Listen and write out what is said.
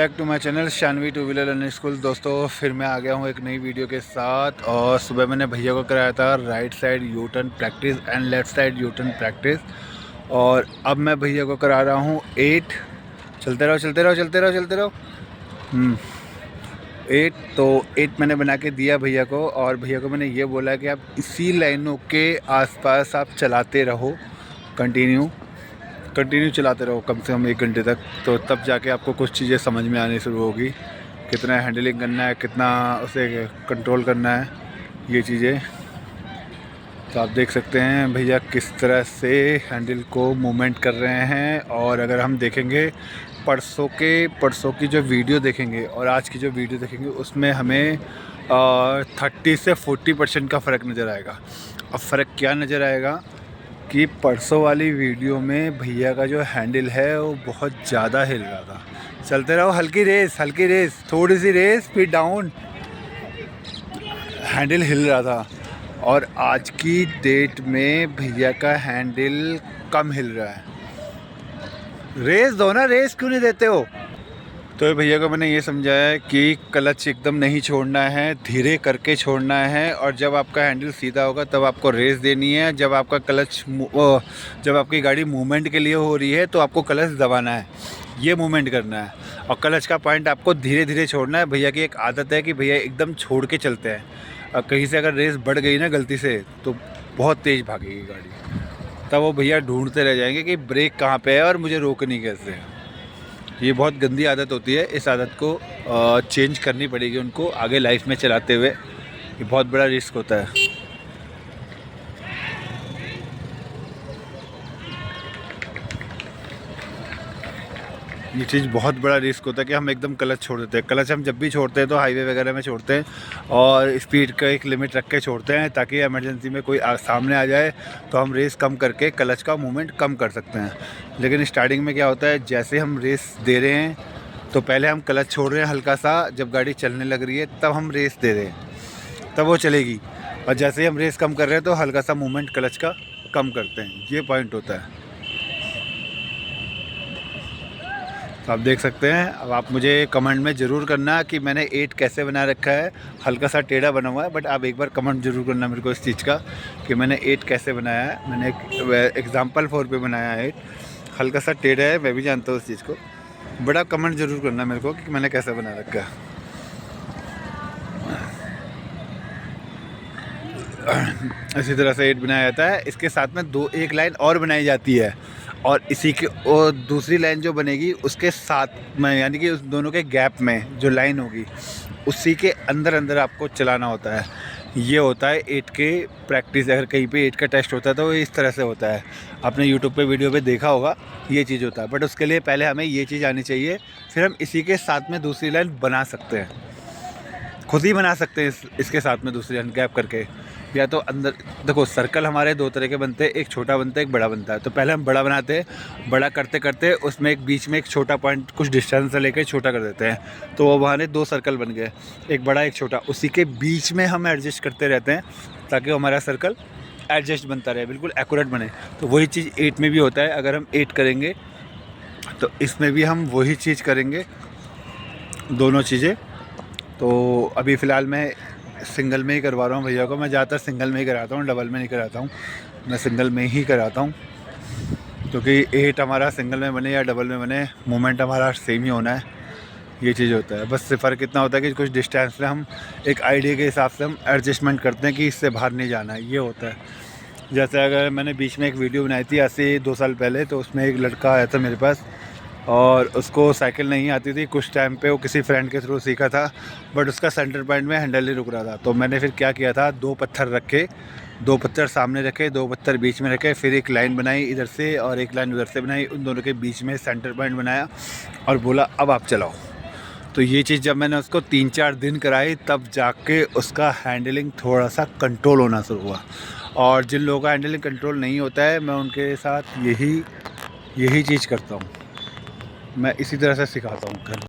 Back to my channel Shanvi two wheeler learning school. दोस्तों फिर मैं आ गया हूँ एक नई वीडियो के साथ। और सुबह मैंने भैया को कराया था right side U turn practice and left side U turn practice. और अब मैं भैया को करा रहा हूँ 8। चलते रहो चलते रहो चलते रहो चलते रहो 8। तो 8 मैंने बना के दिया भैया को। और भैया को मैंने ये बोला कि आप इसी लाइनों के आसपास आप चलाते रहो, कंटिन्यू चलाते रहो कम से कम 1 घंटे तक। तो तब जाके आपको कुछ चीज़ें समझ में आनी शुरू होगी, कितना हैंडलिंग करना है, कितना उसे कंट्रोल करना है, ये चीज़ें। तो आप देख सकते हैं भैया किस तरह से हैंडल को मूवमेंट कर रहे हैं। और अगर हम देखेंगे परसों की जो वीडियो देखेंगे और आज की जो वीडियो देखेंगे उसमें हमें 30 से 40% का फ़र्क नज़र आएगा। अब फ़र्क क्या नज़र आएगा कि परसों वाली वीडियो में भैया का जो हैंडल है वो बहुत ज़्यादा हिल रहा था। चलते रहो, हल्की रेस, थोड़ी सी रेस फिर डाउन, हैंडल हिल रहा था। और आज की डेट में भैया का हैंडल कम हिल रहा है। रेस दो ना, रेस क्यों नहीं देते हो? तो भैया को मैंने ये समझाया कि क्लच एकदम नहीं छोड़ना है, धीरे करके छोड़ना है। और जब आपका हैंडल सीधा होगा तब आपको रेस देनी है। जब आपका जब आपकी गाड़ी मूवमेंट के लिए हो रही है तो आपको क्लच दबाना है, ये मूवमेंट करना है। और क्लच का पॉइंट आपको धीरे धीरे छोड़ना है। भैया की एक आदत है कि भैया एकदम छोड़ के चलते हैं। और कहीं से अगर रेस बढ़ गई ना गलती से तो बहुत तेज़ भागेगी गाड़ी। तब वो भैया ढूंढते रह जाएंगे कि ब्रेक कहाँ पे है और मुझे रोकनी कैसे है। ये बहुत गंदी आदत होती है, इस आदत को चेंज करनी पड़ेगी उनको आगे लाइफ में चलाते हुए। ये बहुत बड़ा रिस्क होता है। ये चीज़ बहुत बड़ा रिस्क होता है कि हम एकदम क्लच छोड़ देते हैं। क्लच हम जब भी छोड़ते हैं तो हाईवे वगैरह में छोड़ते हैं और स्पीड का एक लिमिट रख के छोड़ते हैं ताकि इमरजेंसी में कोई सामने आ जाए तो हम रेस कम करके क्लच का मूवमेंट कम कर सकते हैं। लेकिन स्टार्टिंग में क्या होता है, जैसे हम रेस दे रहे हैं तो पहले हम क्लच छोड़ रहे हैं हल्का सा, जब गाड़ी चलने लग रही है तब हम रेस दे रहे हैं, तब वो चलेगी। और जैसे ही हम रेस कम कर रहे हैं तो हल्का सा मूवमेंट क्लच का कम करते हैं, ये पॉइंट होता है। तो आप देख सकते हैं। अब आप मुझे कमेंट में ज़रूर करना कि मैंने 8 कैसे बना रखा है। हल्का सा टेढ़ा बना हुआ है, बट आप एक बार कमेंट ज़रूर करना मेरे को इस चीज़ का कि मैंने 8 कैसे बनाया है। मैंने एक एग्जाम्पल 4 पे बनाया है 8। हल्का सा टेढ़ा है, मैं भी जानता हूँ उस चीज़ को, बड़ा कमेंट ज़रूर करना मेरे को कि मैंने कैसे बना रखा है। इसी तरह से 8 बनाया जाता है। इसके साथ में एक लाइन और बनाई जाती है और इसी के और दूसरी लाइन जो बनेगी उसके साथ में, यानी कि उस दोनों के गैप में जो लाइन होगी उसी के अंदर अंदर आपको चलाना होता है। ये होता है 8 के प्रैक्टिस। अगर कहीं पे 8 का टेस्ट होता है तो इस तरह से होता है। आपने यूट्यूब पे वीडियो पे देखा होगा, ये चीज़ होता है। बट उसके लिए पहले हमें ये चीज़ आनी चाहिए, फिर हम इसी के साथ में दूसरी लाइन बना सकते हैं, खुद ही बना सकते हैं इसके साथ में दूसरी लाइन गैप करके। या तो अंदर देखो, सर्कल हमारे 2 तरह के बनते हैं, एक छोटा बनता है एक बड़ा बनता है। तो पहले हम बड़ा बनाते हैं, बड़ा करते करते उसमें एक बीच में एक छोटा पॉइंट कुछ डिस्टेंस से लेकर छोटा कर देते हैं। तो वो बहाने 2 सर्कल बन गए, एक बड़ा एक छोटा। उसी के बीच में हम एडजस्ट करते रहते हैं ताकि हमारा सर्कल एडजस्ट बनता रहे, बिल्कुल एक्यूरेट बने। तो वही चीज़ 8 में भी होता है। अगर हम 8 करेंगे तो इसमें भी हम वही चीज़ करेंगे, दोनों चीज़ें। तो अभी फ़िलहाल मैं सिंगल में ही करवा रहा हूँ भैया को। मैं ज़्यादातर सिंगल में ही कराता हूँ, डबल में नहीं कराता हूँ। मैं सिंगल में ही कराता हूँ क्योंकि 8 हमारा सिंगल में बने या डबल में बने, मूवमेंट हमारा सेम ही होना है। ये चीज़ होता है। बस फ़र्क इतना होता है कि कुछ डिस्टेंस में हम एक आइडिया के हिसाब से हम एडजस्टमेंट करते हैं कि इससे बाहर नहीं जाना है, ये होता है। जैसे अगर मैंने बीच में एक वीडियो बनाई थी आज से 2 साल पहले, तो उसमें एक लड़का आया था मेरे पास और उसको साइकिल नहीं आती थी। कुछ टाइम पे वो किसी फ्रेंड के थ्रू सीखा था, बट उसका सेंटर पॉइंट में हैंडल नहीं रुक रहा था। तो मैंने फिर क्या किया था, 2 पत्थर रखे, 2 पत्थर सामने रखे, 2 पत्थर बीच में रखे, फिर एक लाइन बनाई इधर से और एक लाइन उधर से बनाई, उन दोनों के बीच में सेंटर पॉइंट बनाया और बोला अब आप चलाओ। तो ये चीज़ जब मैंने उसको 3-4 दिन कराई तब जाके उसका हैंडलिंग थोड़ा सा कंट्रोल होना शुरू हुआ। और जिन लोगों का हैंडलिंग कंट्रोल नहीं होता है, मैं उनके साथ यही चीज़ करता हूँ, मैं इसी तरह से सिखाता हूँ।